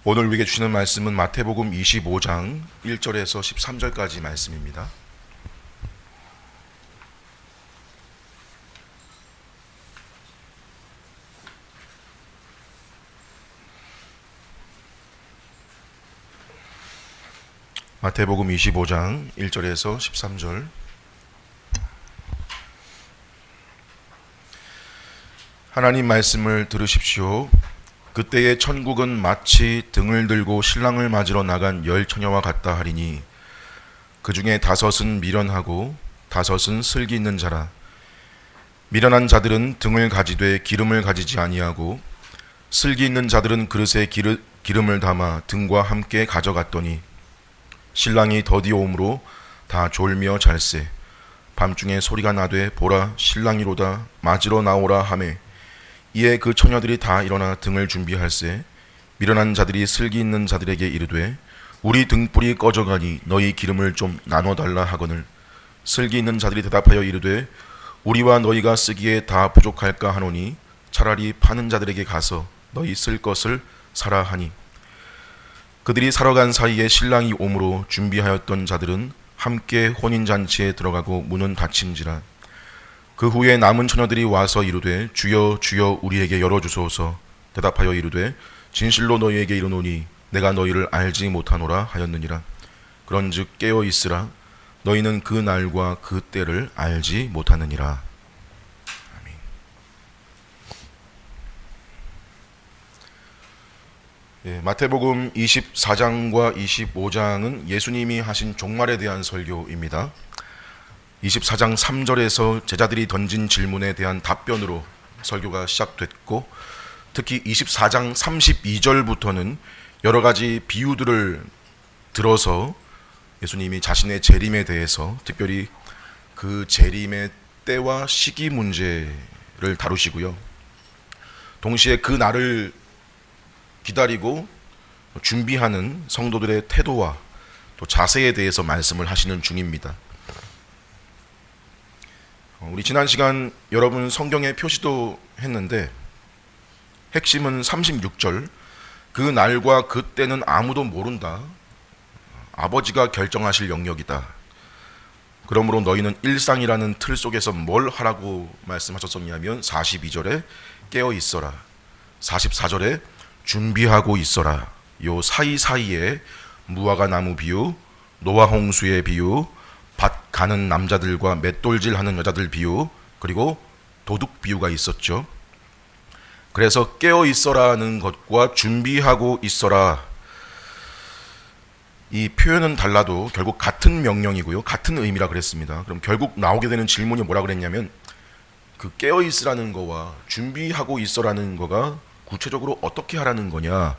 오늘 우리에게 주시는 말씀은 마태복음 25장 1절에서 13절까지 말씀입니다. 마태복음 25장 1절에서 13절. 하나님 말씀을 들으십시오. 그때의 천국은 마치 등을 들고 신랑을 맞으러 나간 열 처녀와 같다 하리니 그 중에 다섯은 미련하고 다섯은 슬기 있는 자라. 미련한 자들은 등을 가지되 기름을 가지지 아니하고 슬기 있는 자들은 그릇에 기름을 담아 등과 함께 가져갔더니 신랑이 더디 오므로 다 졸며 잘세. 밤중에 소리가 나되 보라 신랑이로다 맞으러 나오라 하매 이에 그 처녀들이 다 일어나 등을 준비할세. 미련한 자들이 슬기 있는 자들에게 이르되 우리 등불이 꺼져가니 너희 기름을 좀 나눠달라 하거늘 슬기 있는 자들이 대답하여 이르되 우리와 너희가 쓰기에 다 부족할까 하노니 차라리 파는 자들에게 가서 너희 쓸 것을 사라 하니 그들이 사러 간 사이에 신랑이 오므로 준비하였던 자들은 함께 혼인잔치에 들어가고 문은 닫힌지라. 그 후에 남은 처녀들이 와서 이르되 주여 주여 우리에게 열어주소서. 대답하여 이르되 진실로 너희에게 이르노니 내가 너희를 알지 못하노라 하였느니라. 그런즉 깨어 있으라. 너희는 그 날과 그 때를 알지 못하느니라. 아멘. 마태복음 24장과 25장은 예수님이 하신 종말에 대한 설교입니다. 24장 3절에서 제자들이 던진 질문에 대한 답변으로 설교가 시작됐고, 특히 24장 32절부터는 여러 가지 비유들을 들어서 예수님이 자신의 재림에 대해서, 특별히 그 재림의 때와 시기 문제를 다루시고요. 동시에 그 날을 기다리고 준비하는 성도들의 태도와 또 자세에 대해서 말씀을 하시는 중입니다. 우리 지난 시간 여러분 성경에 표시도 했는데 핵심은 36절. 그 날과 그 때는 아무도 모른다. 아버지가 결정하실 영역이다. 그러므로 너희는 일상이라는 틀 속에서 뭘 하라고 말씀하셨었냐면 42절에 깨어 있어라. 44절에 준비하고 있어라. 요 사이사이에 무화과 나무 비유, 노아 홍수의 비유, 밭 가는 남자들과 맷돌질 하는 여자들 비유, 그리고 도둑 비유가 있었죠. 그래서 깨어 있어라는 것과 준비하고 있어라, 이 표현은 달라도 결국 같은 명령이고요, 같은 의미라 그랬습니다. 그럼 결국 나오게 되는 질문이 뭐라 그랬냐면 그 깨어 있으라는 거와 준비하고 있어라는 거가 구체적으로 어떻게 하라는 거냐,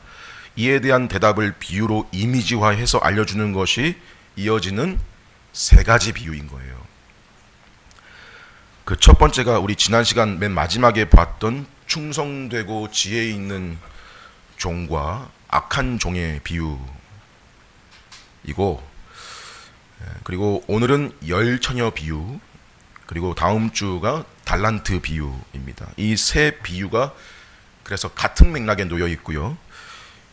이에 대한 대답을 비유로 이미지화해서 알려주는 것이 이어지는 세 가지 비유인 거예요. 그 첫 번째가 우리 지난 시간 맨 마지막에 봤던 충성되고 지혜 있는 종과 악한 종의 비유이고, 그리고 오늘은 열 처녀 비유, 그리고 다음 주가 달란트 비유입니다. 이 세 비유가 그래서 같은 맥락에 놓여 있고요.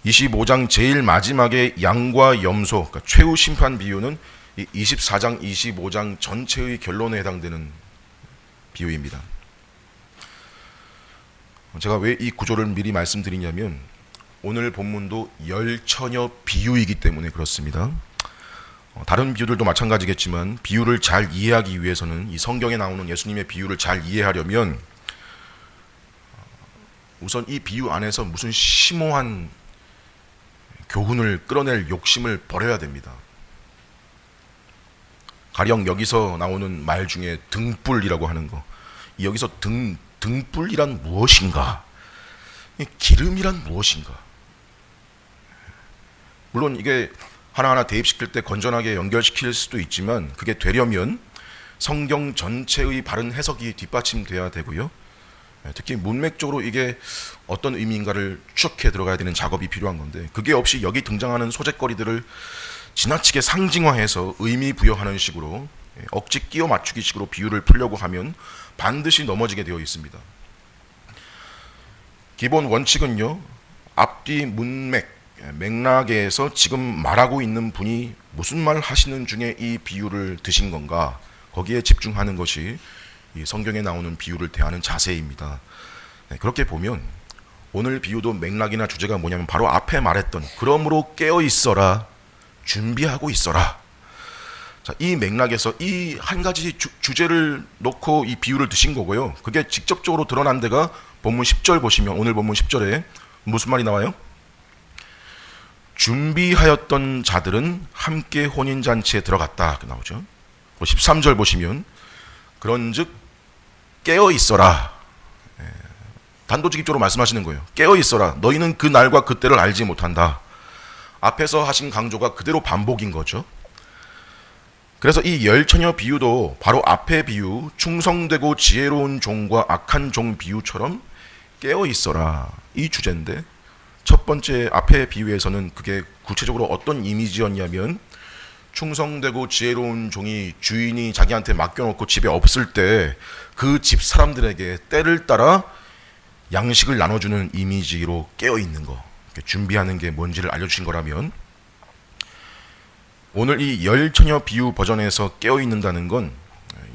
25장 제일 마지막에 양과 염소, 그러니까 최후 심판 비유는 24장, 25장 전체의 결론에 해당되는 비유입니다. 제가 왜 이 구조를 미리 말씀드리냐면 오늘 본문도 열처녀 비유이기 때문에 그렇습니다. 다른 비유들도 마찬가지겠지만 비유를 잘 이해하기 위해서는 이 성경에 나오는 예수님의 비유를 잘 이해하려면 우선 이 비유 안에서 무슨 심오한 교훈을 끌어낼 욕심을 버려야 됩니다. 가령 여기서 나오는 말 중에 등불이라고 하는 거, 여기서 등불이란 무엇인가, 기름이란 무엇인가. 물론 이게 하나하나 대입시킬 때 건전하게 연결시킬 수도 있지만 그게 되려면 성경 전체의 바른 해석이 뒷받침돼야 되고요. 특히 문맥적으로 이게 어떤 의미인가를 추적해 들어가야 되는 작업이 필요한 건데, 그게 없이 여기 등장하는 소재거리들을 지나치게 상징화해서 의미 부여하는 식으로 억지 끼워 맞추기 식으로 비유를 풀려고 하면 반드시 넘어지게 되어 있습니다. 기본 원칙은요, 앞뒤 문맥, 맥락에서 지금 말하고 있는 분이 무슨 말 하시는 중에 이 비유를 드신 건가, 거기에 집중하는 것이 이 성경에 나오는 비유를 대하는 자세입니다. 그렇게 보면 오늘 비유도 맥락이나 주제가 뭐냐면 바로 앞에 말했던 그러므로 깨어 있어라, 준비하고 있어라. 자, 이 맥락에서 이 한 가지 주제를 놓고 이 비유를 드신 거고요. 그게 직접적으로 드러난 데가 본문 10절 보시면, 오늘 본문 10절에 무슨 말이 나와요? 준비하였던 자들은 함께 혼인잔치에 들어갔다, 이렇게 나오죠. 13절 보시면 그런즉 깨어 있어라, 단도직입적으로 말씀하시는 거예요. 깨어 있어라, 너희는 그 날과 그때를 알지 못한다. 앞에서 하신 강조가 그대로 반복인 거죠. 그래서 이 열처녀 비유도 바로 앞의 비유, 충성되고 지혜로운 종과 악한 종 비유처럼 깨어 있어라, 이 주제인데, 첫 번째 앞의 비유에서는 그게 구체적으로 어떤 이미지였냐면, 충성되고 지혜로운 종이 주인이 자기한테 맡겨놓고 집에 없을 때 그 집 사람들에게 때를 따라 양식을 나눠주는 이미지로 깨어 있는 거, 준비하는 게 뭔지를 알려주신 거라면, 오늘 이 열처녀 비유 버전에서 깨어 있는다는 건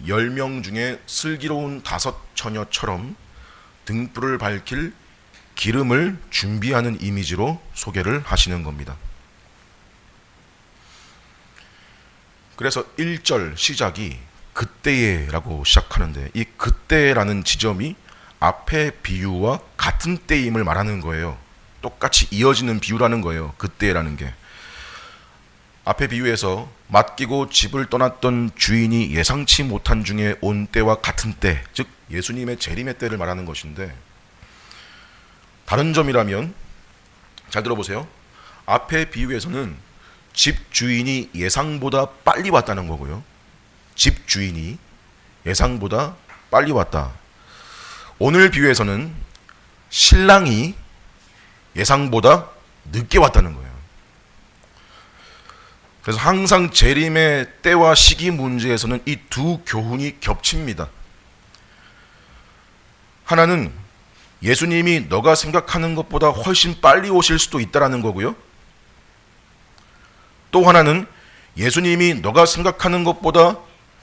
10명 중에 슬기로운 5처녀처럼 등불을 밝힐 기름을 준비하는 이미지로 소개를 하시는 겁니다. 그래서 1절 시작이 그때에 라고 시작하는데, 이 그때라는 지점이 앞의 비유와 같은 때임을 말하는 거예요. 똑같이 이어지는 비유라는 거예요, 그때라는 게. 앞의 비유에서 맡기고 집을 떠났던 주인이 예상치 못한 중에 온 때와 같은 때, 즉 예수님의 재림의 때를 말하는 것인데, 다른 점이라면 잘 들어보세요. 앞의 비유에서는 집 주인이 예상보다 빨리 왔다는 거고요. 집 주인이 예상보다 빨리 왔다. 오늘 비유에서는 신랑이 예상보다 늦게 왔다는 거예요. 그래서 항상 재림의 때와 시기 문제에서는 이 두 교훈이 겹칩니다. 하나는 예수님이 너가 생각하는 것보다 훨씬 빨리 오실 수도 있다라는 거고요. 또 하나는 예수님이 너가 생각하는 것보다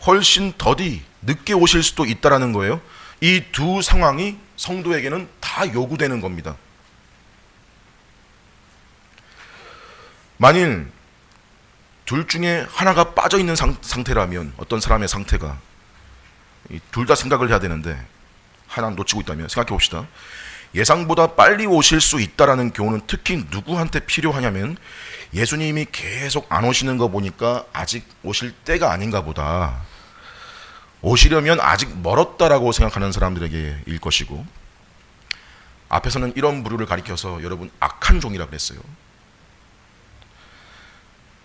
훨씬 더디 늦게 오실 수도 있다라는 거예요. 이 두 상황이 성도에게는 다 요구되는 겁니다. 만일 둘 중에 하나가 빠져 있는 상태라면, 어떤 사람의 상태가 둘 다 생각을 해야 되는데 하나 놓치고 있다면, 생각해 봅시다. 예상보다 빨리 오실 수 있다라는 교훈은 특히 누구한테 필요하냐면, 예수님이 계속 안 오시는 거 보니까 아직 오실 때가 아닌가 보다, 오시려면 아직 멀었다라고 생각하는 사람들에게 일 것이고, 앞에서는 이런 부류를 가리켜서 여러분 악한 종이라고 그랬어요.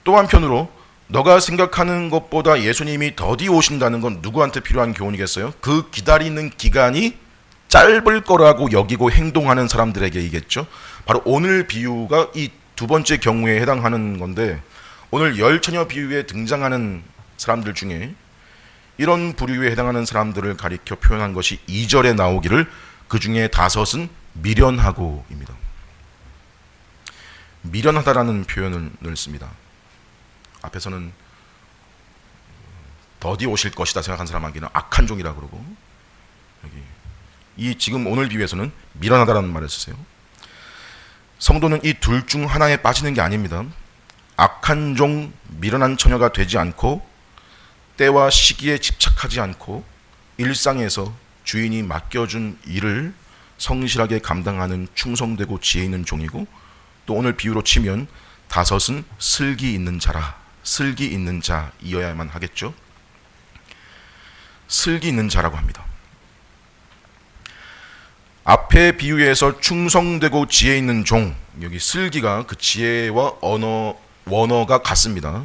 또 한편으로 너가 생각하는 것보다 예수님이 더디 오신다는 건 누구한테 필요한 교훈이겠어요? 그 기다리는 기간이 짧을 거라고 여기고 행동하는 사람들에게이겠죠. 바로 오늘 비유가 이 두 번째 경우에 해당하는 건데, 오늘 열처녀 비유에 등장하는 사람들 중에 이런 부류에 해당하는 사람들을 가리켜 표현한 것이 2절에 나오기를 그 중에 5은 미련하고입니다. 미련하다라는 표현을 씁니다. 앞에서는 더디 오실 것이다 생각한 사람에게는 악한 종이라 그러고, 여기 이 지금 오늘 비유에서는 미련하다라는 말을 쓰세요. 성도는 이 둘 중 하나에 빠지는 게 아닙니다. 악한 종, 미련한 처녀가 되지 않고, 때와 시기에 집착하지 않고, 일상에서 주인이 맡겨준 일을 성실하게 감당하는 충성되고 지혜 있는 종이고, 또 오늘 비유로 치면 5은 슬기 있는 자라, 슬기 있는 자이어야만 하겠죠. 슬기 있는 자라고 합니다. 앞의 비유에서 충성되고 지혜 있는 종, 여기 슬기가 그 지혜와 원어가 같습니다.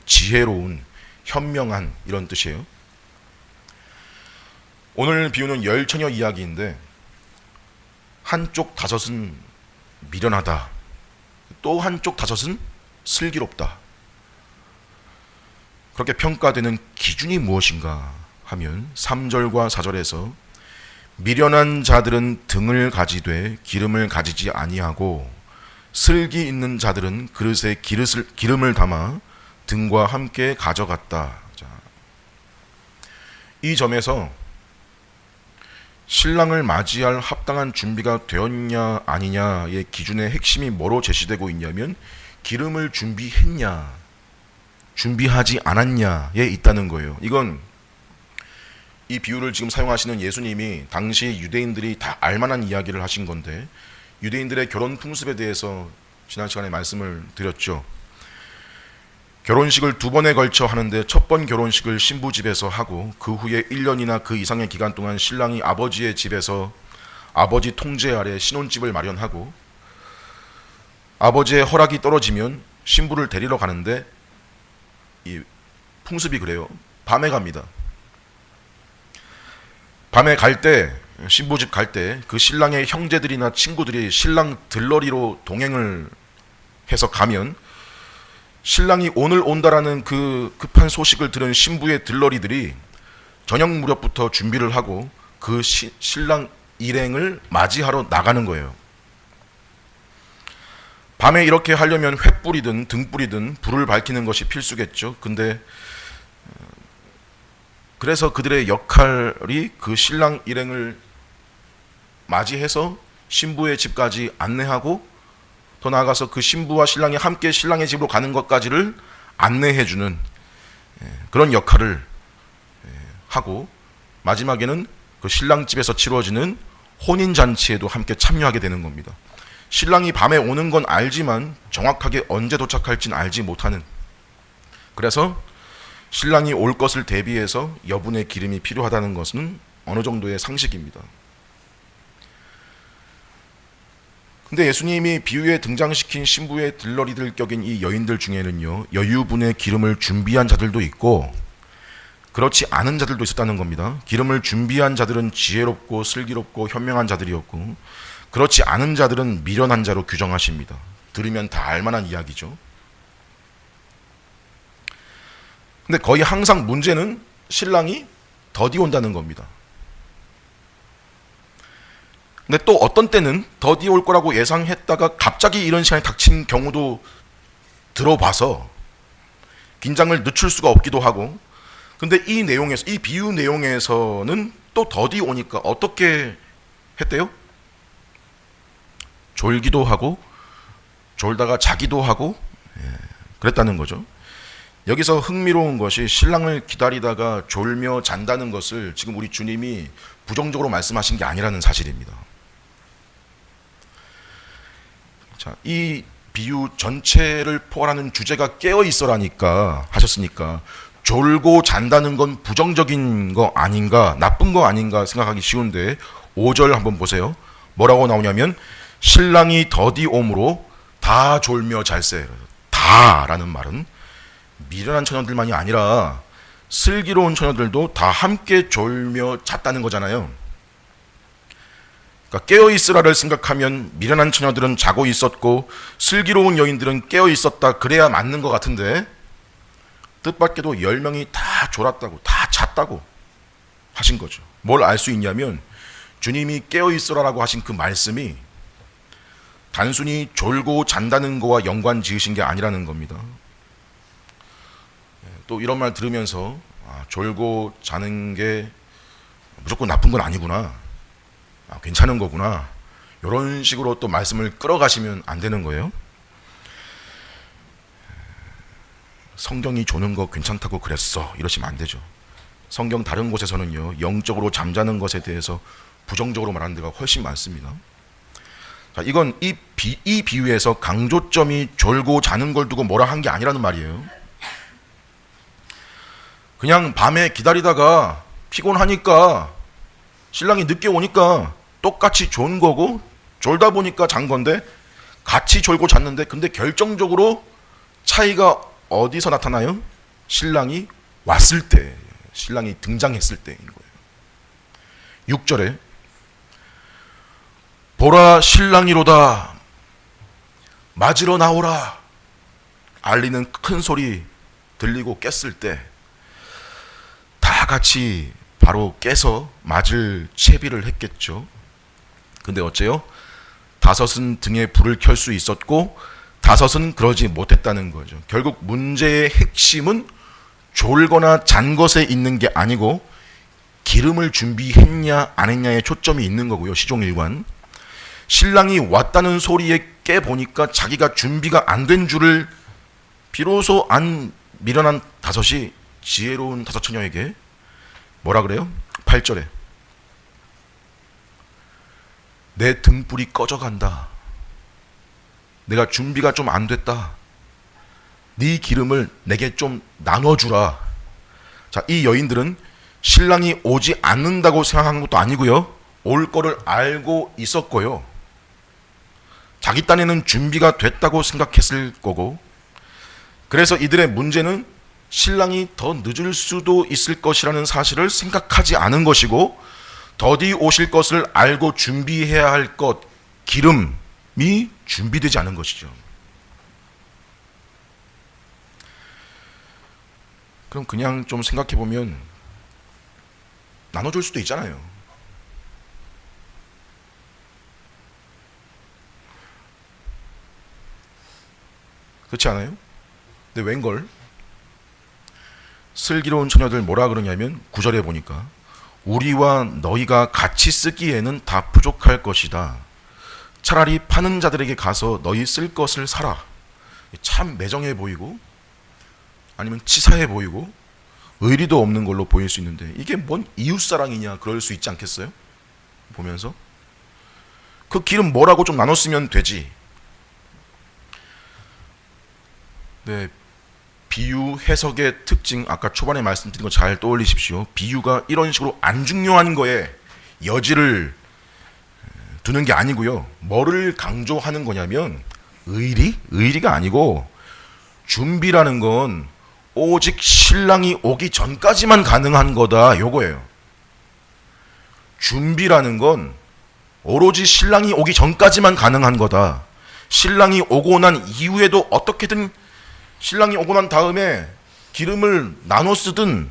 지혜로운, 현명한, 이런 뜻이에요. 오늘 비유는 열처녀 이야기인데, 한쪽 5은 미련하다, 또 한쪽 5은 슬기롭다. 그렇게 평가되는 기준이 무엇인가 하면 3절과 4절에서 미련한 자들은 등을 가지되 기름을 가지지 아니하고 슬기 있는 자들은 그릇에 기름을 담아 등과 함께 가져갔다. 자, 이 점에서 신랑을 맞이할 합당한 준비가 되었냐 아니냐의 기준의 핵심이 뭐로 제시되고 있냐면 기름을 준비했냐 준비하지 않았냐에 있다는 거예요. 이건 이 비유를 지금 사용하시는 예수님이 당시 유대인들이 다 알만한 이야기를 하신 건데, 유대인들의 결혼 풍습에 대해서 지난 시간에 말씀을 드렸죠. 결혼식을 2번에 걸쳐 하는데 첫 번 결혼식을 신부 집에서 하고 그 후에 1년이나 그 이상의 기간 동안 신랑이 아버지의 집에서 아버지 통제 아래 신혼집을 마련하고, 아버지의 허락이 떨어지면 신부를 데리러 가는데 이 풍습이 그래요. 밤에 갑니다. 밤에 갈 때, 신부집 갈 때 그 신랑의 형제들이나 친구들이 신랑 들러리로 동행을 해서 가면 신랑이 오늘 온다라는 그 급한 소식을 들은 신부의 들러리들이 저녁 무렵부터 준비를 하고 그 신랑 일행을 맞이하러 나가는 거예요. 밤에 이렇게 하려면 횃불이든 등불이든 불을 밝히는 것이 필수겠죠. 근데 그래서 그들의 역할이 그 신랑 일행을 맞이해서 신부의 집까지 안내하고, 더 나아가서 그 신부와 신랑이 함께 신랑의 집으로 가는 것까지를 안내해주는 그런 역할을 하고, 마지막에는 그 신랑 집에서 치러지는 혼인잔치에도 함께 참여하게 되는 겁니다. 신랑이 밤에 오는 건 알지만 정확하게 언제 도착할지는 알지 못하는, 그래서 신랑이 올 것을 대비해서 여분의 기름이 필요하다는 것은 어느 정도의 상식입니다. 근데 예수님이 비유에 등장시킨 신부의 들러리들 격인 이 여인들 중에는요, 여유분의 기름을 준비한 자들도 있고 그렇지 않은 자들도 있었다는 겁니다. 기름을 준비한 자들은 지혜롭고 슬기롭고 현명한 자들이었고, 그렇지 않은 자들은 미련한 자로 규정하십니다. 들으면 다 알만한 이야기죠. 근데 거의 항상 문제는 신랑이 더디 온다는 겁니다. 근데 또 어떤 때는 더디 올 거라고 예상했다가 갑자기 이런 시간이 닥친 경우도 들어봐서 긴장을 늦출 수가 없기도 하고, 근데 이 내용에서, 이 비유 내용에서는 또 더디 오니까 어떻게 했대요? 졸기도 하고 졸다가 자기도 하고 그랬다는 거죠. 여기서 흥미로운 것이 신랑을 기다리다가 졸며 잔다는 것을 지금 우리 주님이 부정적으로 말씀하신 게 아니라는 사실입니다. 자, 이 비유 전체를 포괄하는 주제가 깨어 있어라니까 하셨으니까 졸고 잔다는 건 부정적인 거 아닌가, 나쁜 거 아닌가 생각하기 쉬운데 5절 한번 보세요. 뭐라고 나오냐면 신랑이 더디 오므로 다 졸며 잘세. 다라는 말은 미련한 처녀들만이 아니라 슬기로운 처녀들도 다 함께 졸며 잤다는 거잖아요. 그러니까 깨어있으라를 생각하면 미련한 처녀들은 자고 있었고 슬기로운 여인들은 깨어있었다, 그래야 맞는 것 같은데, 뜻밖에도 10명이 다 졸았다고, 다 잤다고 하신 거죠. 뭘 알 수 있냐면 주님이 깨어있으라라고 하신 그 말씀이 단순히 졸고 잔다는 거와 연관 지으신 게 아니라는 겁니다. 또 이런 말 들으면서 졸고 자는 게 무조건 나쁜 건 아니구나, 괜찮은 거구나, 이런 식으로 또 말씀을 끌어가시면 안 되는 거예요. 성경이 조는 거 괜찮다고 그랬어 이러시면 안 되죠. 성경 다른 곳에서는요, 영적으로 잠자는 것에 대해서 부정적으로 말하는 데가 훨씬 많습니다. 자, 이건 이 비유에서 강조점이 졸고 자는 걸 두고 뭐라 한 게 아니라는 말이에요. 그냥 밤에 기다리다가 피곤하니까 신랑이 늦게 오니까 똑같이 존 거고, 졸다 보니까 잔 건데 같이 졸고 잤는데, 근데 결정적으로 차이가 어디서 나타나요? 신랑이 왔을 때, 신랑이 등장했을 때인 거예요. 6절에 보라 신랑이로다 맞으러 나오라 알리는 큰 소리 들리고 깼을 때 다 같이 바로 깨서 맞을 채비를 했겠죠. 근데 어째요? 다섯은 등에 불을 켤 수 있었고 다섯은 그러지 못했다는 거죠. 결국 문제의 핵심은 졸거나 잔 것에 있는 게 아니고 기름을 준비했냐 안 했냐에 초점이 있는 거고요. 시종일관. 신랑이 왔다는 소리에 깨보니까 자기가 준비가 안 된 줄을 비로소 안 미련한 다섯이 지혜로운 다섯 처녀에게 뭐라 그래요? 8절에 내 등불이 꺼져간다. 내가 준비가 좀 안 됐다. 네 기름을 내게 좀 나눠주라. 자, 이 여인들은 신랑이 오지 않는다고 생각한 것도 아니고요. 올 거를 알고 있었고요. 자기 딴에는 준비가 됐다고 생각했을 거고, 그래서 이들의 문제는 신랑이 더 늦을 수도 있을 것이라는 사실을 생각하지 않은 것이고, 더디 오실 것을 알고 준비해야 할 것, 기름이 준비되지 않은 것이죠. 그럼 그냥 좀 생각해 보면 나눠줄 수도 있잖아요. 그렇지 않아요? 근데 웬걸 슬기로운 처녀들 뭐라 그러냐면 9절에 보니까 우리와 너희가 같이 쓰기에는 다 부족할 것이다. 차라리 파는 자들에게 가서 너희 쓸 것을 사라. 참 매정해 보이고 아니면 치사해 보이고 의리도 없는 걸로 보일 수 있는데 이게 뭔 이웃사랑이냐 그럴 수 있지 않겠어요? 보면서 그 기름 뭐라고 좀 나눴으면 되지. 네, 비유 해석의 특징 아까 초반에 말씀드린 거 잘 떠올리십시오. 비유가 이런 식으로 안 중요한 거에 여지를 두는 게 아니고요. 뭐를 강조하는 거냐면 의리가 아니고 준비라는 건 오직 신랑이 오기 전까지만 가능한 거다 요거예요. 준비라는 건 오로지 신랑이 오기 전까지만 가능한 거다. 신랑이 오고 난 이후에도 어떻게든 신랑이 오고 난 다음에 기름을 나눠 쓰든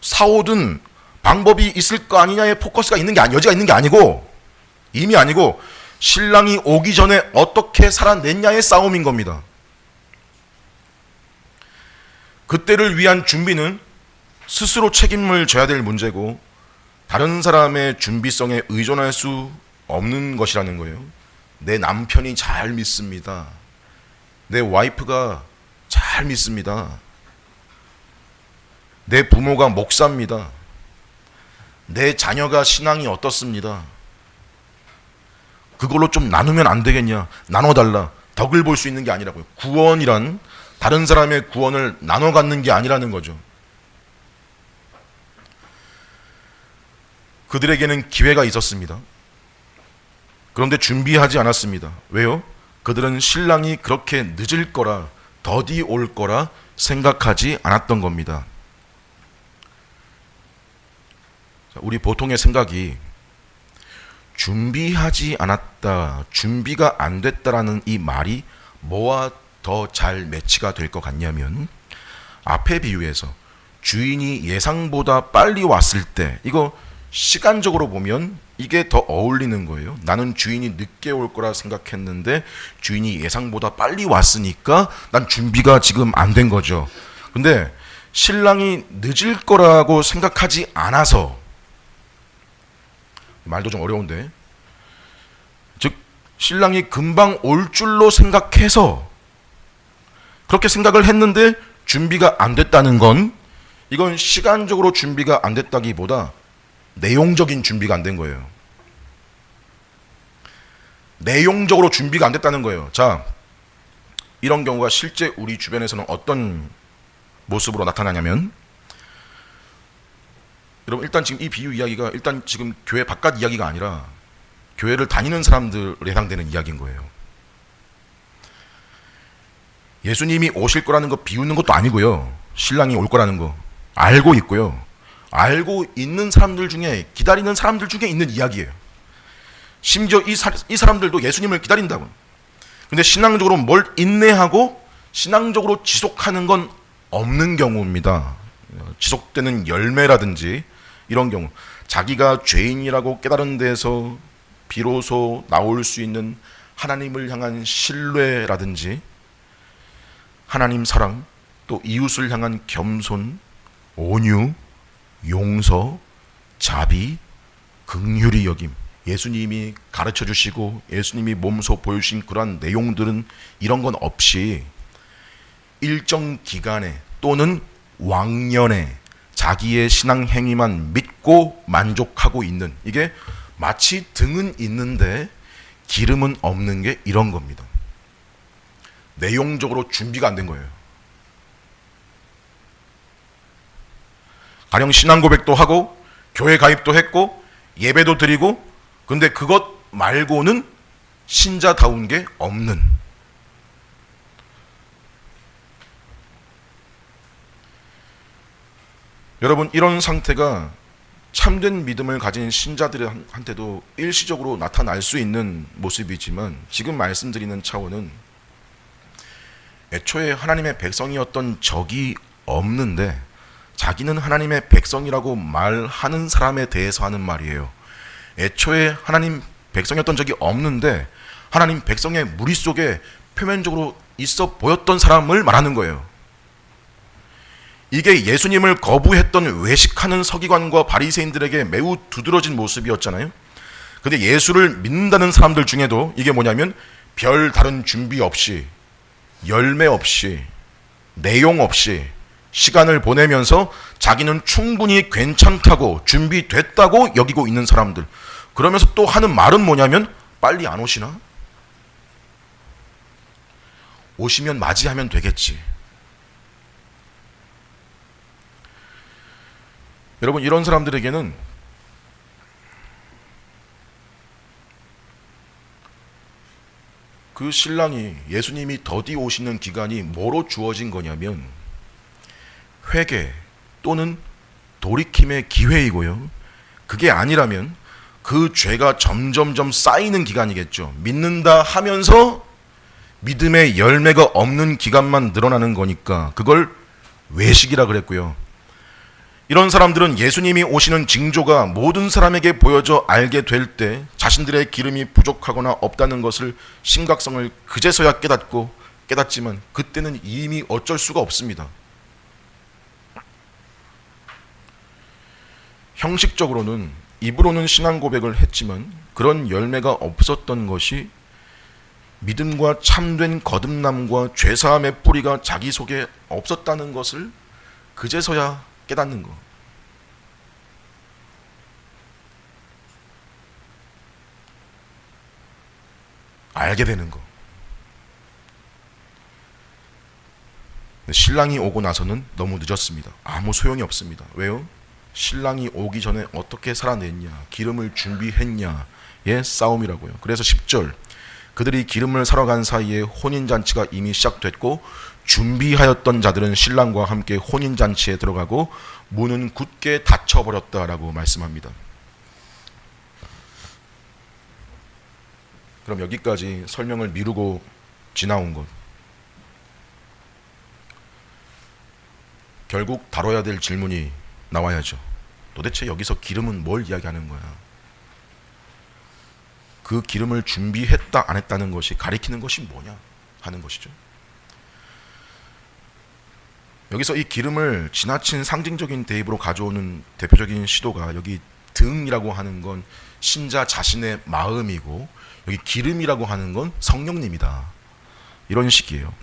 사오든 방법이 있을 거 아니냐에 포커스가 있는 게 여지가 있는 게 아니고 이미 아니고 신랑이 오기 전에 어떻게 살아냈냐의 싸움인 겁니다. 그때를 위한 준비는 스스로 책임을 져야 될 문제고 다른 사람의 준비성에 의존할 수 없는 것이라는 거예요. 내 남편이 잘 믿습니다. 내 와이프가 잘 믿습니다. 내 부모가 목사입니다. 내 자녀가 신앙이 어떻습니다. 그걸로 좀 나누면 안 되겠냐? 나눠달라. 덕을 볼 수 있는 게 아니라고요. 구원이란 다른 사람의 구원을 나눠 갖는 게 아니라는 거죠. 그들에게는 기회가 있었습니다. 그런데 준비하지 않았습니다. 왜요? 그들은 신랑이 그렇게 늦을 거라 더디 올 거라 생각하지 않았던 겁니다. 우리 보통의 생각이 준비하지 않았다, 준비가 안 됐다라는 이 말이 뭐와 더 잘 매치가 될 것 같냐면 앞의 비유에서 주인이 예상보다 빨리 왔을 때 이거 시간적으로 보면 이게 더 어울리는 거예요. 나는 주인이 늦게 올 거라 생각했는데 주인이 예상보다 빨리 왔으니까 난 준비가 지금 안 된 거죠. 근데 신랑이 늦을 거라고 생각하지 않아서 말도 좀 어려운데 즉 신랑이 금방 올 줄로 생각해서 그렇게 생각을 했는데 준비가 안 됐다는 건 이건 시간적으로 준비가 안 됐다기보다 내용적인 준비가 안 된 거예요. 내용적으로 준비가 안 됐다는 거예요. 자, 이런 경우가 실제 우리 주변에서는 어떤 모습으로 나타나냐면 여러분 일단 지금 이 비유 이야기가 일단 지금 교회 바깥 이야기가 아니라 교회를 다니는 사람들에 해당되는 이야기인 거예요. 예수님이 오실 거라는 거 비웃는 것도 아니고요. 신랑이 올 거라는 거 알고 있고요. 알고 있는 사람들 중에 기다리는 사람들 중에 있는 이야기예요. 심지어 이 사람들도 예수님을 기다린다고. 근데 신앙적으로 뭘 인내하고 신앙적으로 지속하는 건 없는 경우입니다. 지속되는 열매라든지 이런 경우 자기가 죄인이라고 깨달은 데서 비로소 나올 수 있는 하나님을 향한 신뢰라든지 하나님 사랑, 또 이웃을 향한 겸손, 온유, 용서, 자비, 긍휼히 여김, 예수님이 가르쳐 주시고 예수님이 몸소 보여주신 그러한 내용들은 이런 건 없이 일정 기간에 또는 왕년에 자기의 신앙 행위만 믿고 만족하고 있는, 이게 마치 등은 있는데 기름은 없는 게 이런 겁니다. 내용적으로 준비가 안 된 거예요. 가령 신앙 고백도 하고 교회 가입도 했고 예배도 드리고, 근데 그것 말고는 신자다운 게 없는, 여러분 이런 상태가 참된 믿음을 가진 신자들한테도 일시적으로 나타날 수 있는 모습이지만, 지금 말씀드리는 차원은 애초에 하나님의 백성이었던 적이 없는데 자기는 하나님의 백성이라고 말하는 사람에 대해서 하는 말이에요. 애초에 하나님 백성이었던 적이 없는데 하나님 백성의 무리 속에 표면적으로 있어 보였던 사람을 말하는 거예요. 이게 예수님을 거부했던 외식하는 서기관과 바리새인들에게 매우 두드러진 모습이었잖아요. 근데 예수를 믿는다는 사람들 중에도 이게 뭐냐면 별 다른 준비 없이, 열매 없이, 내용 없이 시간을 보내면서 자기는 충분히 괜찮다고 준비됐다고 여기고 있는 사람들. 그러면서 또 하는 말은 뭐냐면 빨리 안 오시나? 오시면 맞이하면 되겠지. 여러분 이런 사람들에게는 그 신랑이, 예수님이 더디 오시는 기간이 뭐로 주어진 거냐면 회개 또는 돌이킴의 기회이고요. 그게 아니라면 그 죄가 점점점 쌓이는 기간이겠죠. 믿는다 하면서 믿음의 열매가 없는 기간만 늘어나는 거니까 그걸 외식이라 그랬고요. 이런 사람들은 예수님이 오시는 징조가 모든 사람에게 보여져 알게 될 때 자신들의 기름이 부족하거나 없다는 것을 심각성을 그제서야 깨닫지만 그때는 이미 어쩔 수가 없습니다. 형식적으로는 입으로는 신앙 고백을 했지만 그런 열매가 없었던 것이 믿음과 참된 거듭남과 죄사함의 뿌리가 자기 속에 없었다는 것을 그제서야 깨닫는 거. 알게 되는 거. 신랑이 오고 나서는 너무 늦었습니다. 아무 소용이 없습니다. 왜요? 신랑이 오기 전에 어떻게 살아냈냐, 기름을 준비했냐의 싸움이라고요. 그래서 10절, 그들이 기름을 사러 간 사이에 혼인잔치가 이미 시작됐고 준비하였던 자들은 신랑과 함께 혼인잔치에 들어가고 문은 굳게 닫혀버렸다라고 말씀합니다. 그럼 여기까지 설명을 미루고 지나온 것, 결국 다뤄야 될 질문이 나와야죠. 도대체 여기서 기름은 뭘 이야기하는 거야? 그 기름을 준비했다 안 했다는 것이 가리키는 것이 뭐냐 하는 것이죠. 여기서 이 기름을 지나친 상징적인 대입으로 가져오는 대표적인 시도가, 여기 등이라고 하는 건 신자 자신의 마음이고 여기 기름이라고 하는 건 성령님이다, 이런 식이에요.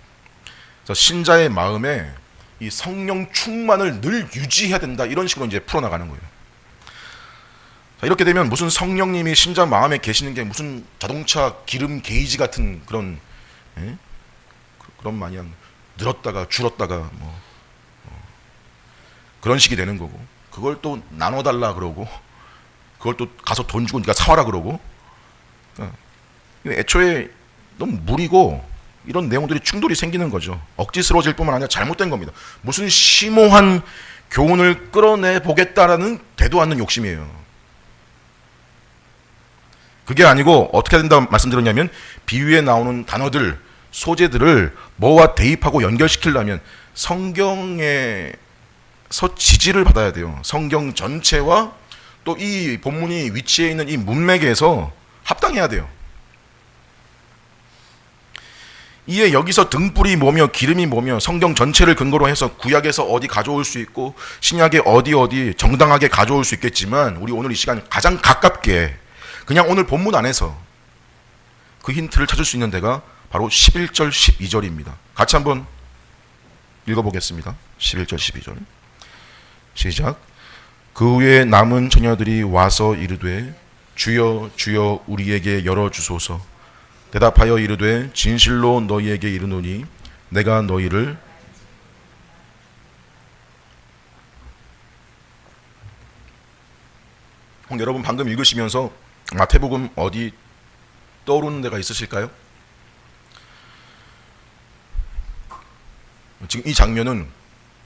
그래서 신자의 마음에 이 성령 충만을 늘 유지해야 된다, 이런 식으로 이제 풀어나가는 거예요. 자, 이렇게 되면 무슨 성령님이 신자 마음에 계시는 게 무슨 자동차 기름 게이지 같은 그런 그런 마냥 늘었다가 줄었다가 그런 식이 되는 거고, 그걸 또 나눠달라 그러고 그걸 또 가서 돈 주고 네가 사와라 그러고, 애초에 너무 무리고 이런 내용들이 충돌이 생기는 거죠. 억지스러워질 뿐만 아니라 잘못된 겁니다. 무슨 심오한 교훈을 끌어내 보겠다라는 되도 않는 욕심이에요. 그게 아니고 어떻게 된다 말씀드렸냐면, 비유에 나오는 단어들, 소재들을 뭐와 대입하고 연결시키려면 성경에서 지지를 받아야 돼요. 성경 전체와 또 이 본문이 위치해 있는 이 문맥에서 합당해야 돼요. 이에 여기서 등불이 뭐며 기름이 뭐며 성경 전체를 근거로 해서 구약에서 어디 가져올 수 있고 신약에 어디 정당하게 가져올 수 있겠지만, 우리 오늘 이 시간 가장 가깝게 그냥 오늘 본문 안에서 그 힌트를 찾을 수 있는 데가 바로 11절 12절입니다. 같이 한번 읽어보겠습니다. 11절 12절 시작. 그 후에 남은 처녀들이 와서 이르되 주여 주여 우리에게 열어주소서. 대답하여 이르되 진실로 너희에게 이르노니 내가 너희를 여러분 방금 읽으시면서 마태복음 어디 떠오르는 데가 있으실까요? 지금 이 장면은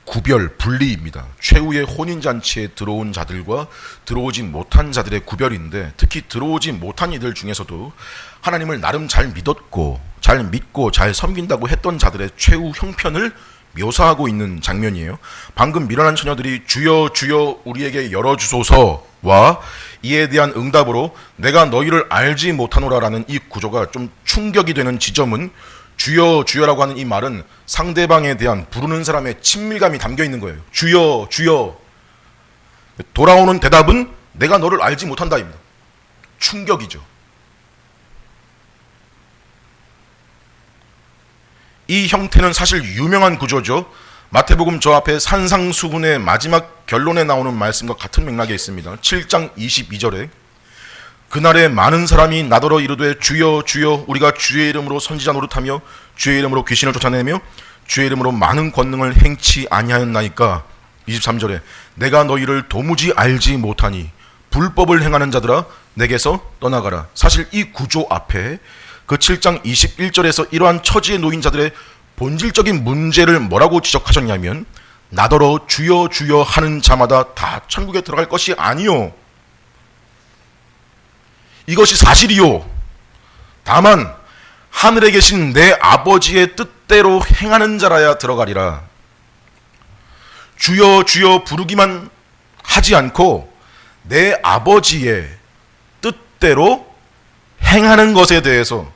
구별, 분리입니다. 최후의 혼인잔치에 들어온 자들과 들어오지 못한 자들의 구별인데, 특히 들어오지 못한 이들 중에서도 하나님을 나름 잘 믿었고 잘 믿고 잘 섬긴다고 했던 자들의 최후 형편을 묘사하고 있는 장면이에요. 방금 미련한 처녀들이 주여 주여 우리에게 열어주소서와 이에 대한 응답으로 내가 너희를 알지 못하노라라는 이 구조가 좀 충격이 되는 지점은, 주여 주여라고 하는 이 말은 상대방에 대한 부르는 사람의 친밀감이 담겨 있는 거예요. 주여 주여. 돌아오는 대답은 내가 너를 알지 못한다입니다. 충격이죠. 이 형태는 사실 유명한 구조죠. 마태복음 저 앞에 산상수훈의 마지막 결론에 나오는 말씀과 같은 맥락에 있습니다. 7장 22절에 그날에 많은 사람이 나더러 이르되 주여 주여 우리가 주의 이름으로 선지자 노릇하며 주의 이름으로 귀신을 쫓아내며 주의 이름으로 많은 권능을 행치 아니하였나이까. 23절에 내가 너희를 도무지 알지 못하니 불법을 행하는 자들아 내게서 떠나가라. 사실 이 구조 앞에 그 7장 21절에서 이러한 처지에 놓인 자들의 본질적인 문제를 뭐라고 지적하셨냐면, 나더러 주여 주여 하는 자마다 다 천국에 들어갈 것이 아니요, 이것이 사실이요, 다만 하늘에 계신 내 아버지의 뜻대로 행하는 자라야 들어가리라. 주여 주여 부르기만 하지 않고 내 아버지의 뜻대로 행하는 것에 대해서,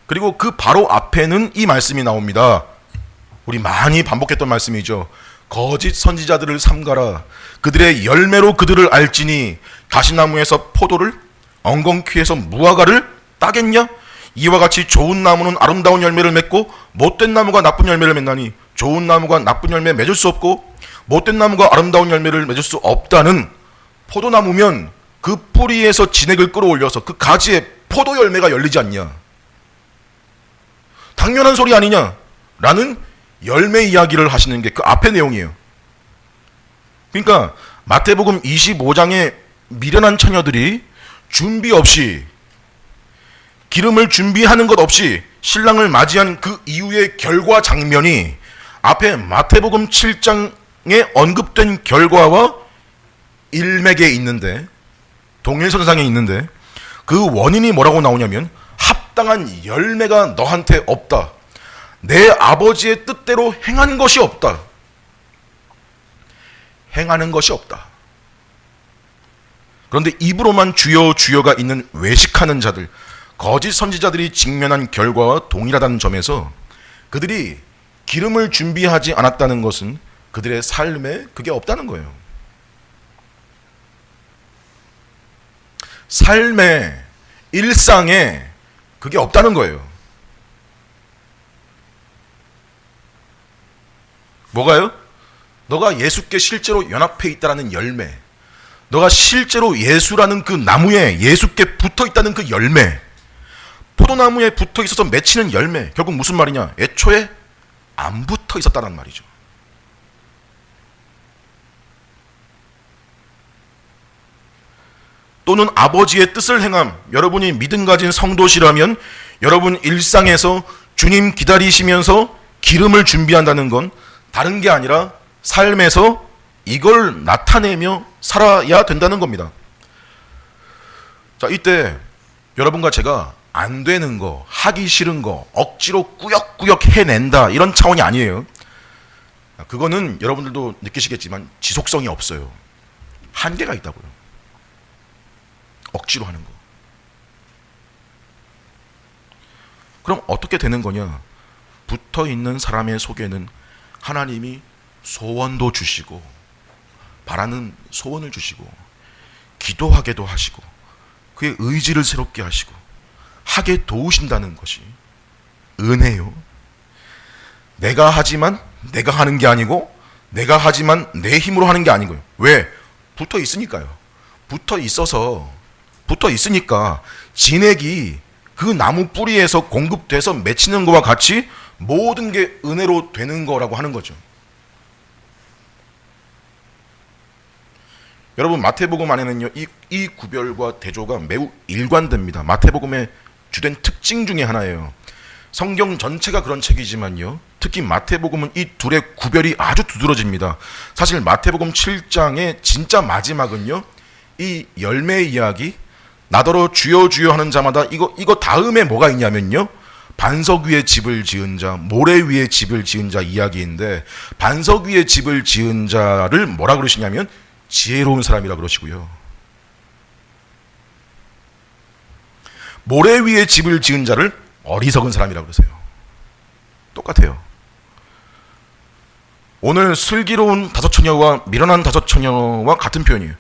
그리고 그 바로 앞에는 이 말씀이 나옵니다. 우리 많이 반복했던 말씀이죠. 거짓 선지자들을 삼가라. 그들의 열매로 그들을 알지니 가시나무에서 포도를, 엉겅퀴에서 무화과를 따겠냐? 이와 같이 좋은 나무는 아름다운 열매를 맺고 못된 나무가 나쁜 열매를 맺나니 좋은 나무가 나쁜 열매 맺을 수 없고 못된 나무가 아름다운 열매를 맺을 수 없다는, 포도나무면 그 뿌리에서 진액을 끌어올려서 그 가지에 포도 열매가 열리지 않냐? 당연한 소리 아니냐? 라는 열매 이야기를 하시는 게 그 앞의 내용이에요. 그러니까 마태복음 25장에 미련한 처녀들이 준비 없이, 기름을 준비하는 것 없이 신랑을 맞이한 그 이후의 결과 장면이 앞에 마태복음 7장에 언급된 결과와 일맥에 있는데, 동일선상에 있는데, 그 원인이 뭐라고 나오냐면 합당한 열매가 너한테 없다. 내 아버지의 뜻대로 행한 것이 없다. 행하는 것이 없다. 그런데 입으로만 주여 주여가 있는 외식하는 자들, 거짓 선지자들이 직면한 결과와 동일하다는 점에서 그들이 기름을 준비하지 않았다는 것은 그들의 삶에 그게 없다는 거예요. 삶에, 일상에 그게 없다는 거예요. 뭐가요? 너가 예수께 실제로 연합해 있다는 열매, 너가 실제로 예수라는 그 나무에 예수께 붙어 있다는 그 열매, 포도나무에 붙어 있어서 맺히는 열매, 결국 무슨 말이냐? 애초에 안 붙어 있었다는 말이죠. 또는 아버지의 뜻을 행함, 여러분이 믿음 가진 성도시라면 여러분 일상에서 주님 기다리시면서 기름을 준비한다는 건 다른 게 아니라 삶에서 이걸 나타내며 살아야 된다는 겁니다. 자, 이때 여러분과 제가 안 되는 거, 하기 싫은 거 억지로 꾸역꾸역 해낸다, 이런 차원이 아니에요. 그거는 여러분들도 느끼시겠지만 지속성이 없어요. 한계가 있다고요. 억지로 하는 거. 그럼 어떻게 되는 거냐? 붙어 있는 사람의 속에는 하나님이 소원도 주시고 바라는 소원을 주시고 기도하게도 하시고 그의 의지를 새롭게 하시고 하게 도우신다는 것이 은혜요. 내가 하지만 내가 하는 게 아니고 내가 하지만 내 힘으로 하는 게 아니고요. 왜? 붙어 있으니까요. 붙어 있으니까 진액이 그 나무 뿌리에서 공급돼서 맺히는 것과 같이 모든 게 은혜로 되는 거라고 하는 거죠. 여러분, 마태복음 안에는요, 이 구별과 대조가 매우 일관됩니다. 마태복음의 주된 특징 중에 하나예요. 성경 전체가 그런 책이지만요, 특히 마태복음은 이 둘의 구별이 아주 두드러집니다. 사실 마태복음 7장의 진짜 마지막은요, 이 열매의 이야기, 나더러 주여 주여 하는 자마다 이거 다음에 뭐가 있냐면요, 반석 위에 집을 지은 자, 모래 위에 집을 지은 자 이야기인데, 반석 위에 집을 지은 자를 뭐라 그러시냐면 지혜로운 사람이라 그러시고요, 모래 위에 집을 지은 자를 어리석은 사람이라 그러세요. 똑같아요. 오늘 슬기로운 다섯 처녀와 미련한 다섯 처녀와 같은 표현이에요.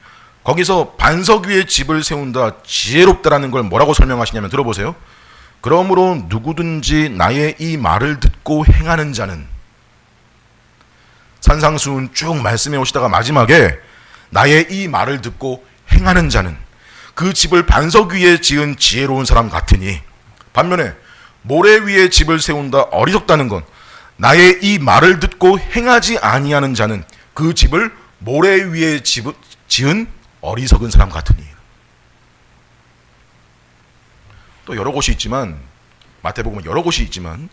거기서 반석 위에 집을 세운다, 지혜롭다라는 걸 뭐라고 설명하시냐면 들어보세요. 그러므로 누구든지 나의 이 말을 듣고 행하는 자는, 산상수훈 쭉 말씀해 오시다가 마지막에 나의 이 말을 듣고 행하는 자는 그 집을 반석 위에 지은 지혜로운 사람 같으니, 반면에 모래 위에 집을 세운다, 어리석다는 건 나의 이 말을 듣고 행하지 아니하는 자는 그 집을 모래 위에 지은 어리석은 사람 같으니. 또 여러 곳이 있지만, 마태복음은 여러 곳이 있지만,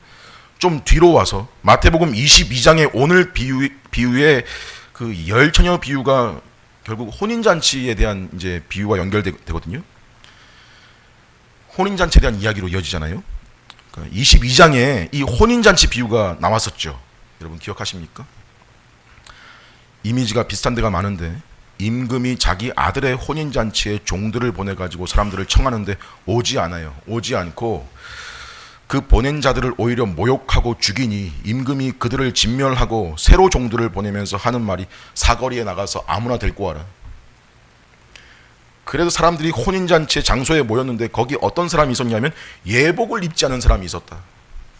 좀 뒤로 와서 마태복음 22장의 오늘 비유의 그 열처녀 비유가 결국 혼인잔치에 대한 이제 비유와 연결되거든요. 혼인잔치에 대한 이야기로 이어지잖아요. 그러니까 22장에 이 혼인잔치 비유가 나왔었죠. 여러분 기억하십니까? 이미지가 비슷한 데가 많은데, 임금이 자기 아들의 혼인잔치에 종들을 보내가지고 사람들을 청하는데 오지 않아요. 오지 않고 그 보낸 자들을 오히려 모욕하고 죽이니 임금이 그들을 진멸하고 새로 종들을 보내면서 하는 말이, 사거리에 나가서 아무나 데리고 와라. 그래서 사람들이 혼인잔치의 장소에 모였는데 거기 어떤 사람이 있었냐면 예복을 입지 않은 사람이 있었다.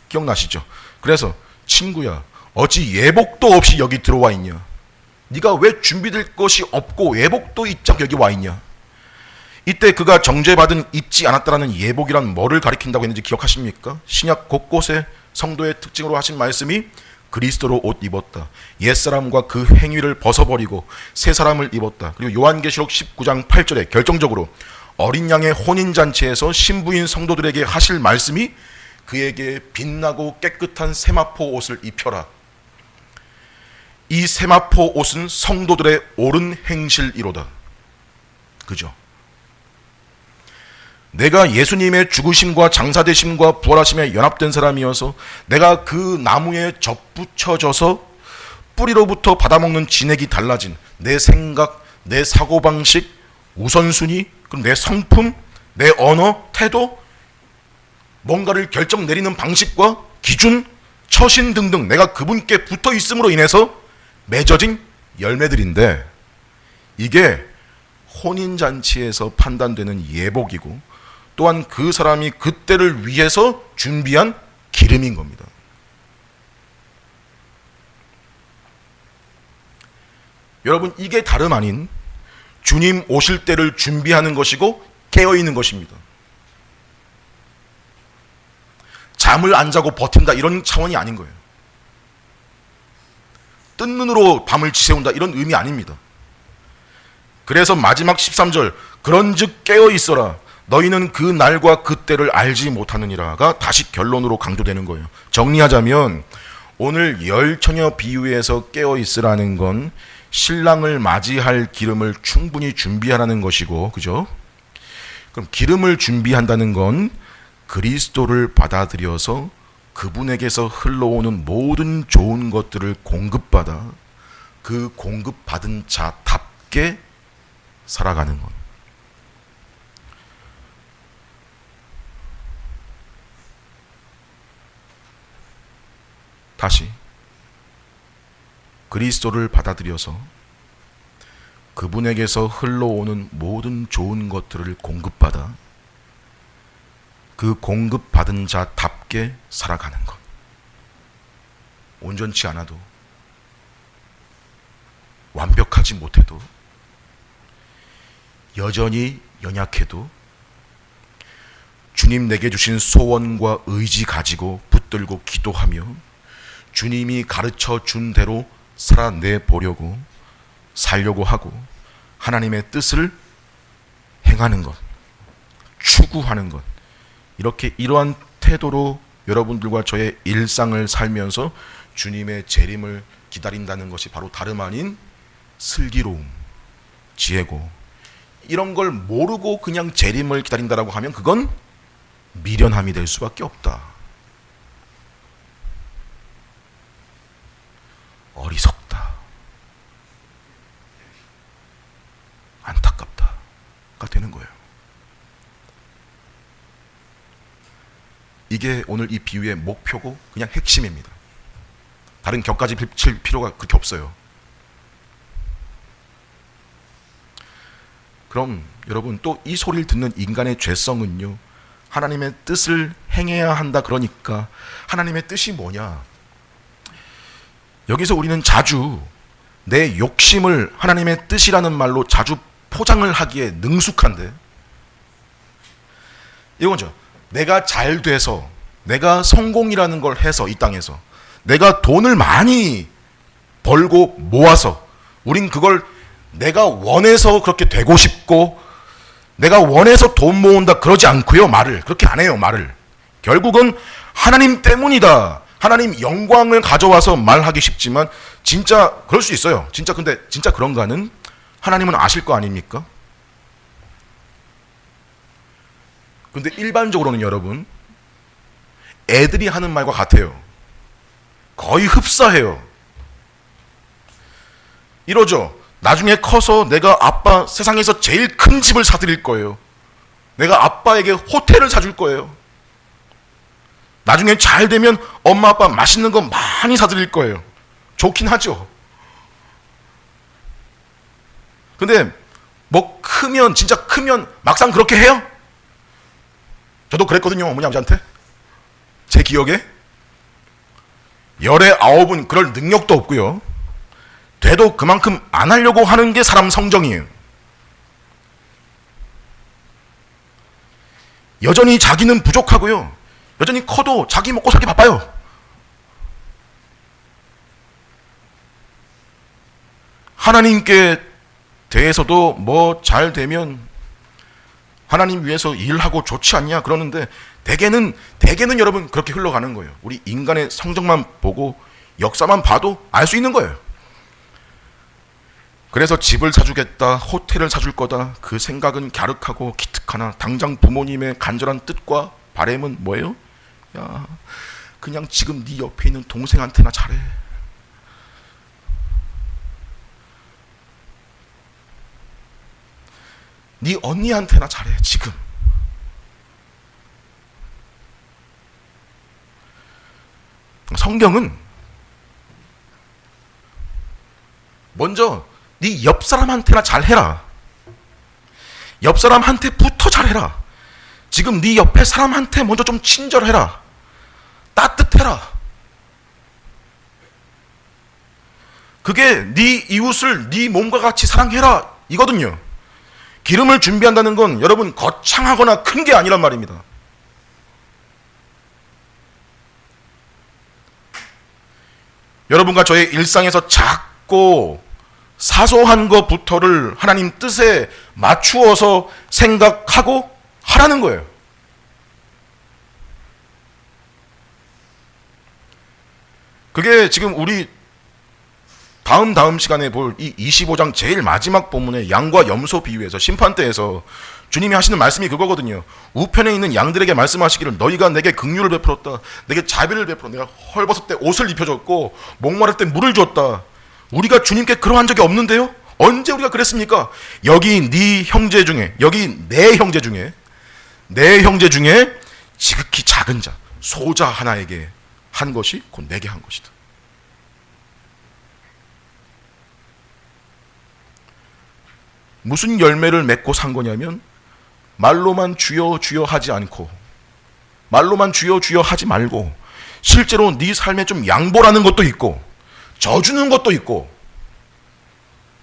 기억나시죠? 그래서 친구야, 어찌 예복도 없이 여기 들어와 있냐? 네가 왜 준비될 것이 없고 예복도 입지 않고 여기 와 있냐? 이때 그가 정죄받은 입지 않았다라는 예복이란 뭐를 가리킨다고 했는지 기억하십니까? 신약 곳곳에 성도의 특징으로 하신 말씀이 그리스도로 옷 입었다, 옛사람과 그 행위를 벗어버리고 새 사람을 입었다. 그리고 요한계시록 19장 8절에 결정적으로 어린 양의 혼인잔치에서 신부인 성도들에게 하실 말씀이 그에게 빛나고 깨끗한 세마포 옷을 입혀라. 이 세마포 옷은 성도들의 옳은 행실이로다. 그죠? 내가 예수님의 죽으심과 장사되심과 부활하심에 연합된 사람이어서 내가 그 나무에 접붙여져서 뿌리로부터 받아먹는 진액이 달라진 내 생각, 내 사고방식, 우선순위, 그럼 내 성품, 내 언어, 태도, 뭔가를 결정 내리는 방식과 기준, 처신 등등 내가 그분께 붙어 있음으로 인해서 맺어진 열매들인데, 이게 혼인잔치에서 판단되는 예복이고 또한 그 사람이 그때를 위해서 준비한 기름인 겁니다. 여러분, 이게 다름 아닌 주님 오실 때를 준비하는 것이고 깨어있는 것입니다. 잠을 안 자고 버틴다 이런 차원이 아닌 거예요. 뜬 눈으로 밤을 지새운다 이런 의미 아닙니다. 그래서 마지막 13절, 그런즉 깨어 있어라, 너희는 그 날과 그 때를 알지 못하느니라가 다시 결론으로 강조되는 거예요. 정리하자면 오늘 열처녀 비유에서 깨어 있으라는 건 신랑을 맞이할 기름을 충분히 준비하라는 것이고, 그죠? 그럼 기름을 준비한다는 건 그리스도를 받아들여서 그분에게서 흘러오는 모든 좋은 것들을 공급받아 그 공급받은 자답게 살아가는 것. 다시 그리스도를 받아들여서 그분에게서 흘러오는 모든 좋은 것들을 공급받아 그 공급받은 자답게 살아가는 것. 온전치 않아도, 완벽하지 못해도, 여전히 연약해도 주님 내게 주신 소원과 의지 가지고 붙들고 기도하며 주님이 가르쳐 준 대로 살아내 보려고 살려고 하고 하나님의 뜻을 행하는 것, 추구하는 것, 이렇게 이러한 태도로 여러분들과 저의 일상을 살면서 주님의 재림을 기다린다는 것이 바로 다름 아닌 슬기로움, 지혜고, 이런 걸 모르고 그냥 재림을 기다린다라고 하면 그건 미련함이 될 수밖에 없다. 어리석다, 안타깝다가 되는 거예요. 이게 오늘 이 비유의 목표고 그냥 핵심입니다. 다른 격까지 칠 필요가 그렇게 없어요. 그럼 여러분, 또 이 소리를 듣는 인간의 죄성은요, 하나님의 뜻을 행해야 한다. 그러니까 하나님의 뜻이 뭐냐? 여기서 우리는 자주 내 욕심을 하나님의 뜻이라는 말로 자주 포장을 하기에 능숙한데, 이거죠. 내가 잘 돼서, 내가 성공이라는 걸 해서, 이 땅에서 내가 돈을 많이 벌고 모아서, 우린 그걸 내가 원해서 그렇게 되고 싶고 내가 원해서 돈 모은다 그러지 않고요. 말을 그렇게 안 해요. 말을 결국은 하나님 때문이다, 하나님 영광을 가져와서 말하기 쉽지만 진짜 그럴 수 있어요. 진짜 근데 진짜 그런가는 하나님은 아실 거 아닙니까? 근데 일반적으로는 여러분, 애들이 하는 말과 같아요. 거의 흡사해요. 이러죠. 나중에 커서 내가 아빠 세상에서 제일 큰 집을 사드릴 거예요. 내가 아빠에게 호텔을 사줄 거예요. 나중에 잘 되면 엄마 아빠 맛있는 거 많이 사드릴 거예요. 좋긴 하죠. 근데 뭐 크면, 진짜 크면 막상 그렇게 해요? 저도 그랬거든요. 어머니 아버지한테. 제 기억에 19은 그럴 능력도 없고요. 돼도 그만큼 안 하려고 하는 게 사람 성정이에요. 여전히 자기는 부족하고요. 여전히 커도 자기 먹고 살기 바빠요. 하나님께 대해서도 뭐 잘 되면 하나님 위해서 일하고 좋지 않냐 그러는데 대개는 여러분 그렇게 흘러가는 거예요. 우리 인간의 성정만 보고 역사만 봐도 알 수 있는 거예요. 그래서 집을 사주겠다, 호텔을 사줄 거다, 그 생각은 갸륵하고 기특하나 당장 부모님의 간절한 뜻과 바람은 뭐예요? 야, 그냥 지금 네 옆에 있는 동생한테나 잘해. 네 언니한테나 잘해 지금. 성경은 먼저 네 옆 사람한테나 잘해라. 옆 사람한테부터 잘해라. 지금 네 옆에 사람한테 먼저 좀 친절해라. 따뜻해라. 그게 네 이웃을 네 몸과 같이 사랑해라 이거든요. 기름을 준비한다는 건 여러분 거창하거나 큰 게 아니란 말입니다. 여러분과 저의 일상에서 작고 사소한 것부터를 하나님 뜻에 맞추어서 생각하고 하라는 거예요. 그게 지금 우리 다음 시간에 볼 이 25장 제일 마지막 본문의 양과 염소 비유에서 심판대에서 주님이 하시는 말씀이 그거거든요. 우편에 있는 양들에게 말씀하시기를 너희가 내게 긍휼을 베풀었다, 내게 자비를 베풀었다, 내가 헐벗을 때 옷을 입혀줬고 목마를 때 물을 줬다. 우리가 주님께 그러한 적이 없는데요? 언제 우리가 그랬습니까? 여기 네 형제 중에, 여기 내 형제 중에 지극히 작은 자, 소자 하나에게 한 것이 곧 내게 한 것이다. 무슨 열매를 맺고 산 거냐면 말로만 주여 주여 하지 않고, 말로만 주여 주여 하지 말고 실제로 네 삶에 좀 양보라는 것도 있고, 져주는 것도 있고,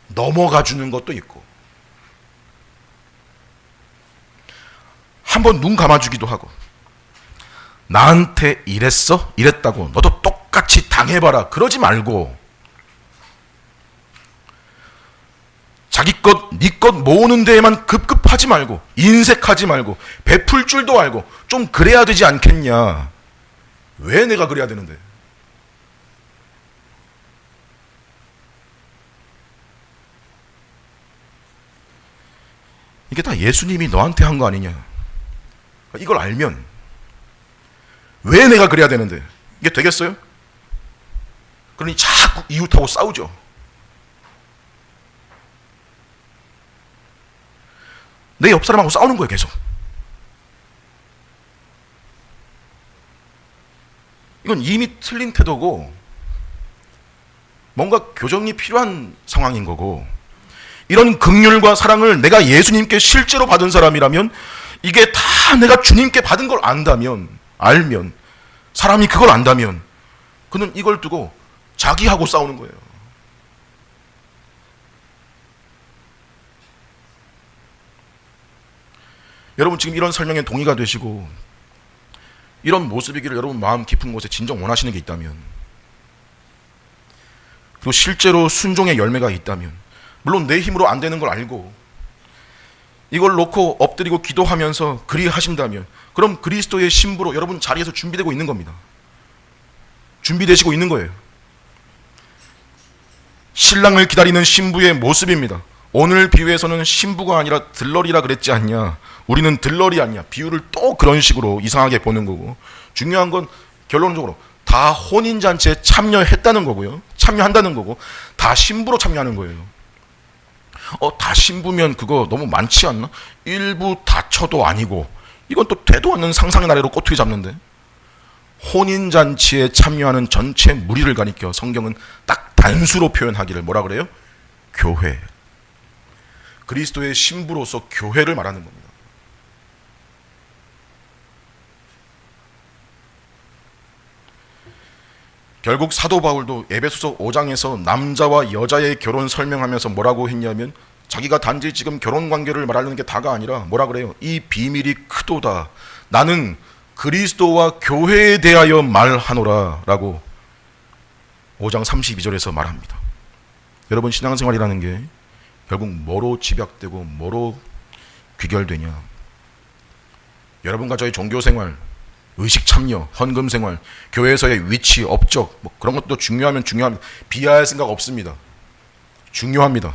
넘어가 주는 것도 있고, 한번 눈 감아주기도 하고, 나한테 이랬어? 이랬다고 너도 똑같이 당해봐라 그러지 말고, 자기 것, 네 것 모으는 데에만 급급하지 말고, 인색하지 말고, 베풀 줄도 알고 좀 그래야 되지 않겠냐. 왜 내가 그래야 되는데? 이게 다 예수님이 너한테 한 거 아니냐. 이걸 알면 왜 내가 그래야 되는데? 이게 되겠어요? 그러니 자꾸 이웃하고 싸우죠. 내 옆 사람하고 싸우는 거예요, 계속. 이건 이미 틀린 태도고 뭔가 교정이 필요한 상황인 거고, 이런 긍휼과 사랑을 내가 예수님께 실제로 받은 사람이라면, 이게 다 내가 주님께 받은 걸 알면, 사람이 그걸 안다면 그는 이걸 두고 자기하고 싸우는 거예요. 여러분 지금 이런 설명에 동의가 되시고 이런 모습이기를 여러분 마음 깊은 곳에 진정 원하시는 게 있다면, 그리고 실제로 순종의 열매가 있다면, 물론 내 힘으로 안 되는 걸 알고 이걸 놓고 엎드리고 기도하면서 그리 하신다면, 그럼 그리스도의 신부로 여러분 자리에서 준비되고 있는 겁니다. 준비되시고 있는 거예요. 신랑을 기다리는 신부의 모습입니다. 오늘 비유에서는 신부가 아니라 들러리라 그랬지 않냐. 우리는 들러리 아니냐. 비유를 또 그런 식으로 이상하게 보는 거고, 중요한 건 결론적으로 다 혼인잔치에 참여했다는 거고요. 참여한다는 거고, 다 신부로 참여하는 거예요. 다 신부면 그거 너무 많지 않나? 일부 다처도 아니고, 이건 또 되도 않는 상상의 나래로 꼬투리 잡는데, 혼인잔치에 참여하는 전체 무리를 가리켜 성경은 딱 단수로 표현하기를 뭐라 그래요? 교회. 그리스도의 신부로서 교회를 말하는 겁니다. 결국 사도 바울도 에베소서 5장에서 남자와 여자의 결혼 설명하면서 뭐라고 했냐면, 자기가 단지 지금 결혼 관계를 말하는 게 다가 아니라 뭐라 그래요? 이 비밀이 크도다. 나는 그리스도와 교회에 대하여 말하노라 라고 5장 32절에서 말합니다. 여러분, 신앙생활이라는 게 결국 뭐로 집약되고 뭐로 귀결되냐. 여러분과 저의 종교생활, 의식 참여, 헌금 생활, 교회에서의 위치, 업적, 뭐 그런 것도 중요하면 중요합니다. 비하할 생각 없습니다. 중요합니다.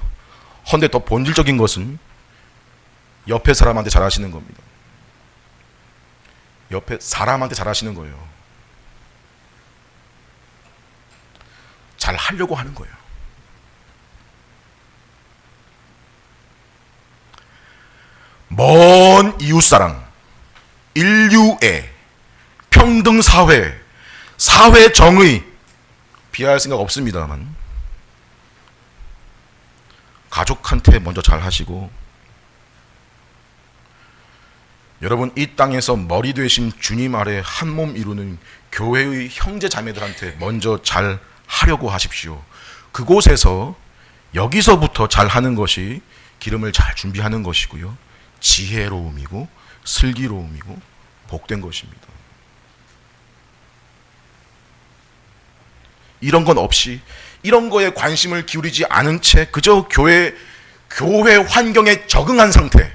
헌데 더 본질적인 것은 옆에 사람한테 잘하시는 겁니다. 옆에 사람한테 잘하시는 거예요. 잘 하려고 하는 거예요. 먼 이웃사랑, 인류애, 평등사회, 사회정의, 비하할 생각 없습니다만 가족한테 먼저 잘 하시고, 여러분 이 땅에서 머리 되신 주님 아래 한 몸 이루는 교회의 형제 자매들한테 먼저 잘 하려고 하십시오. 그곳에서, 여기서부터 잘 하는 것이 기름을 잘 준비하는 것이고요, 지혜로움이고 슬기로움이고 복된 것입니다. 이런 건 없이, 이런 거에 관심을 기울이지 않은 채 그저 교회 환경에 적응한 상태,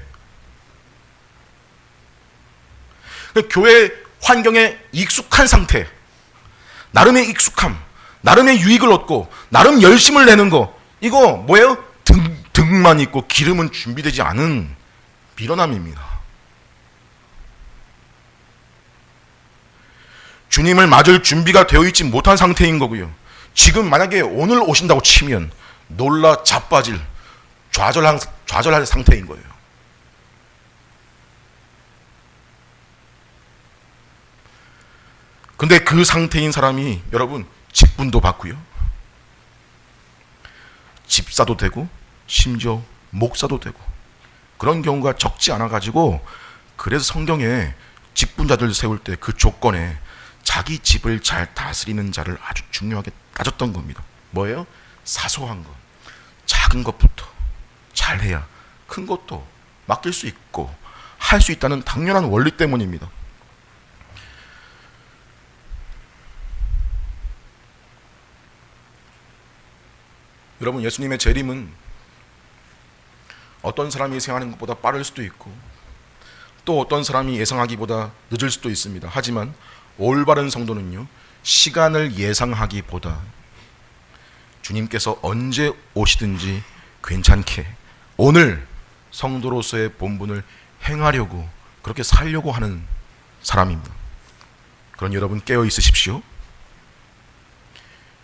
교회 환경에 익숙한 상태, 나름의 익숙함, 나름의 유익을 얻고 나름 열심을 내는 거, 이거 뭐예요? 등만 있고 기름은 준비되지 않은 미련함입니다. 주님을 맞을 준비가 되어 있지 못한 상태인 거고요. 지금 만약에 오늘 오신다고 치면 놀라 자빠질, 좌절할 상태인 거예요. 근데 그 상태인 사람이 여러분 직분도 받고요, 집사도 되고 심지어 목사도 되고 그런 경우가 적지 않아 가지고, 그래서 성경에 직분자들 세울 때 그 조건에 자기 집을 잘 다스리는 자를 아주 중요하게 따졌던 겁니다. 뭐예요? 사소한 것, 작은 것부터 잘해야 큰 것도 맡길 수 있고 할 수 있다는 당연한 원리 때문입니다. 여러분, 예수님의 재림은 어떤 사람이 예상하는 것보다 빠를 수도 있고 또 어떤 사람이 예상하기보다 늦을 수도 있습니다. 하지만 올바른 성도는요, 시간을 예상하기보다 주님께서 언제 오시든지 괜찮게 오늘 성도로서의 본분을 행하려고, 그렇게 살려고 하는 사람입니다. 그런 여러분 깨어 있으십시오.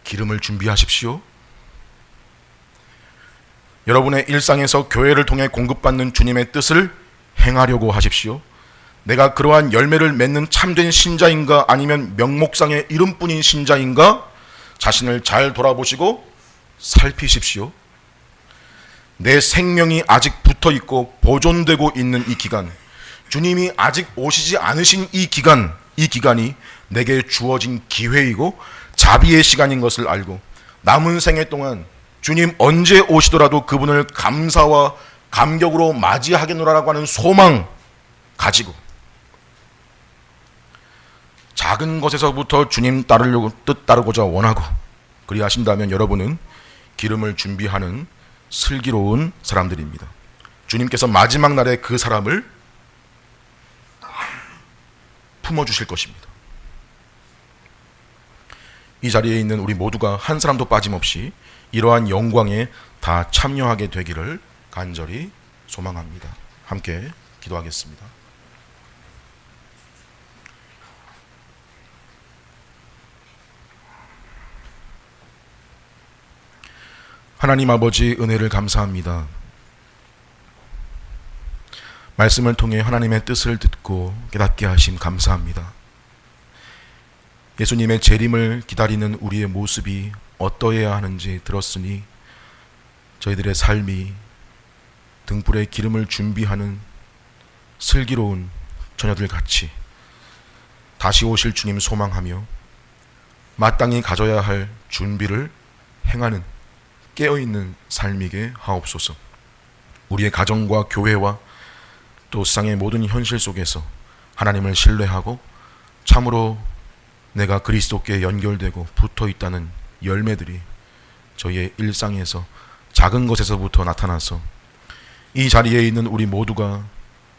기름을 준비하십시오. 여러분의 일상에서 교회를 통해 공급받는 주님의 뜻을 행하려고 하십시오. 내가 그러한 열매를 맺는 참된 신자인가 아니면 명목상의 이름뿐인 신자인가 자신을 잘 돌아보시고 살피십시오. 내 생명이 아직 붙어 있고 보존되고 있는 이 기간, 주님이 아직 오시지 않으신 이 기간이 내게 주어진 기회이고 자비의 시간인 것을 알고 남은 생애 동안 주님 언제 오시더라도 그분을 감사와 감격으로 맞이하겠노라라고 하는 소망 가지고 작은 것에서부터 주님 뜻 따르고자 원하고 그리하신다면 여러분은 기름을 준비하는 슬기로운 사람들입니다. 주님께서 마지막 날에 그 사람을 품어주실 것입니다. 이 자리에 있는 우리 모두가 한 사람도 빠짐없이 이러한 영광에 다 참여하게 되기를 간절히 소망합니다. 함께 기도하겠습니다. 하나님 아버지, 은혜를 감사합니다. 말씀을 통해 하나님의 뜻을 듣고 깨닫게 하심 감사합니다. 예수님의 재림을 기다리는 우리의 모습이 어떠해야 하는지 들었으니 저희들의 삶이 등불에 기름을 준비하는 슬기로운 처녀들 같이 다시 오실 주님 소망하며 마땅히 가져야 할 준비를 행하는 깨어있는 삶이게 하옵소서. 우리의 가정과 교회와 또 세상의 모든 현실 속에서 하나님을 신뢰하고 참으로 내가 그리스도께 연결되고 붙어 있다는 열매들이 저희의 일상에서 작은 것에서부터 나타나서 이 자리에 있는 우리 모두가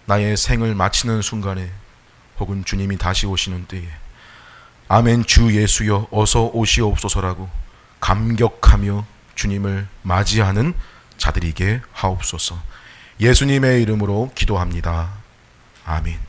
나의 생을 마치는 순간에 혹은 주님이 다시 오시는 때에 아멘 주 예수여 어서 오시옵소서라고 감격하며 주님을 맞이하는 자들이게 하옵소서. 예수님의 이름으로 기도합니다. 아멘.